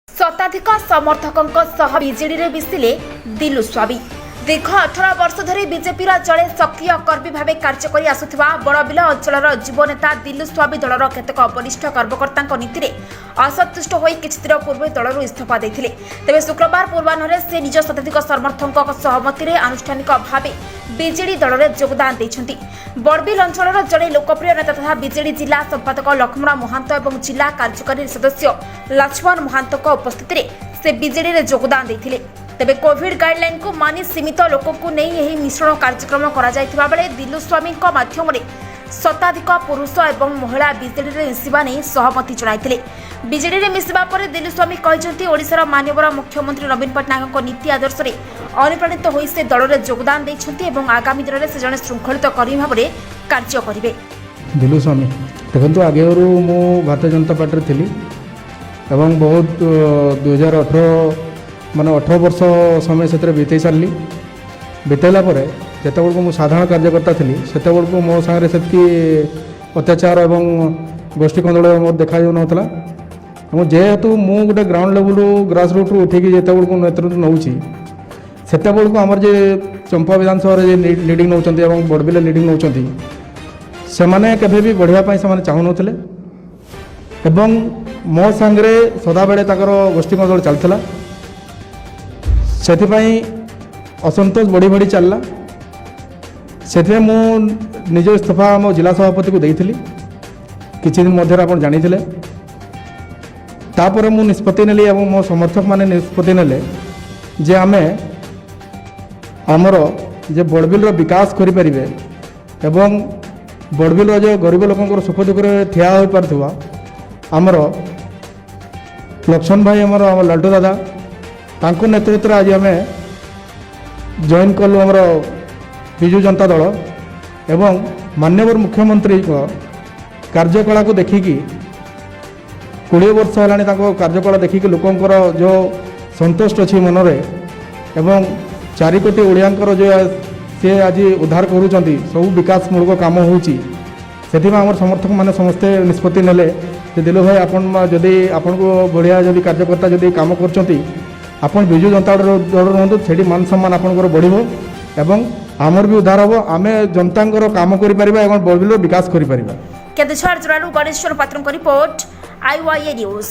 शताधिक समर्थकों सह बीजेडी रे मिसिले दिलु स्वामी। दीर्घ 18 वर्ष धरी बीजेपी जड़े सक्रिय कर्मी भाव कार्य कर आसुवा बड़बिल अंचल युवनेता दिलु स्वामी दलर केतक वरिष्ठ कर्मकर्ता नीति असंतुष्ट हो किछि दिन पूर्व दलर इस्तीफा देते। तेज शुक्रवार पूर्वाह्न से निज शताधिक समर्थकों सहमति में आनुष्ठानिक भाव बीजेडी दल में योगदान देते। बड़बिल अंचल जड़े लोकप्रिय नेता तथा बीजेडी जिला संपादक लक्ष्मण महांत और जिला कार्यकारी सदस्य लक्ष्मण महांत उपस्थित में से बीजेडी में योगदान देते। तेबे कोविड गाइडलाइन को मानि सीमित लोकों को नहीं यही मिश्रण कार्यक्रम करा जायतिबा बेले दिलु स्वामी माध्यम शताधिक पुरुष और महिला बीजेडी में मिसवा नहीं सहमति जणाइथिले। बीजेडी में मिसवा पर दिलु स्वामी कहते ओडिशार माननीय मुख्यमंत्री नवीन पट्टनायक नीति आदर्श में अनुप्राणित होई से दल में योगदान देछन्ती एवं आगामी दिन में से जने श्रृंखलित कर्मी भाव में कार्य करिवे। दिलु स्वामी देखो आगे मु भारतीय जनता पार्टी थी एवं बहुत 2018 माने 18 वर्ष समय से बीते सारी बीतेला जितेबू मुझे साधारण कार्यकर्ता थी से मो सागर से अत्याचार एवं गोष्ठी कंदल मोर देखा जाऊना जेहेतु मु गोटे ग्राउंड लेवल ग्रास रूट उठिकी जितेबू नेतृत्व नौची सेतेबू आमर जे चंपा विधानसभा लीडिंग नौ बड़बिल लीडिंग नौ से मैंने केवे भी बढ़िया से चाहून एवं मो सांगे सदा बेले गोष्ठी कंदल चलता से असंतोष बढ़ी बढ़ी चलला से मु निज इस्तीफा मो जिला सभापति को देइथिली किछि दिन मध्य आप जानिथिले। तापर मु निष्पत्ति नेली एवं मो समर्थक माने निष्पत्ति नेले जे आमे आमर जे बड़बिल विकास करि परिबे एवं बड़बिल जो गरीब लोकंकर सुख दुख ठिया हो पारथुवा आमर लक्ष्मण भाई आमर लालटू दादा तांको नेतृत्व आज आम जॉइन कलु आमर विजु जनता दल एवं माननीय मुख्यमंत्री कार्यकला को देखिकी 20 वर्ष है कार्यकला देखिकी लोकंकर जो संतुष्ट अच्छी मनरे एवं 4 कोटी ओडियांकर जो सी आज उद्धार करुँच सब विकासमूलक काम होची आम समर्थक मैंने समस्ते निष्पत्ति नेले दिलु भाई जदि आपन को बढ़िया जदि कार्यकर्ता जदि काम कर आपण विजु जनता दल रुहतु से मान सम्मान आपंकर बढ़ो एवं आमर भी उद्धार हम आम जनता काम कर बड़बिल विकास कर। केन्दुझर जिलू गणेश्वर पात्र रिपोर्ट IYA न्यूज।